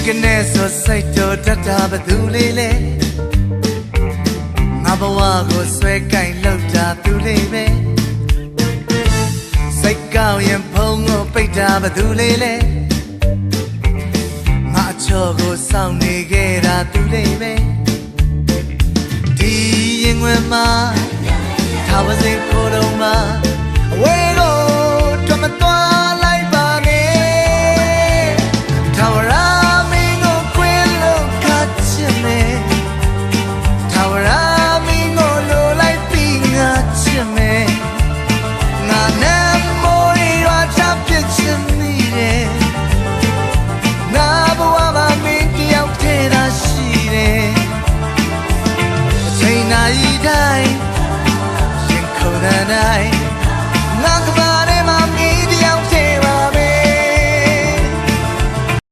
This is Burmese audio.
ကနေဆိုစိတ်တော်တတ်တာဘသူလေးလဲငါဘဝကိုဆွဲကင်လောက်တာသူလေးပဲစိတ်ကောင်းရင်ဖုံးကိုပိတ်တာဘသူလေးလဲငါချောကိုစောင့်နေခဲ့တာသူလေးပဲဒီရင်ဝင်မှာထားပါစေကိုယ်တော်မှာအဝေးကိုထွက်မသွား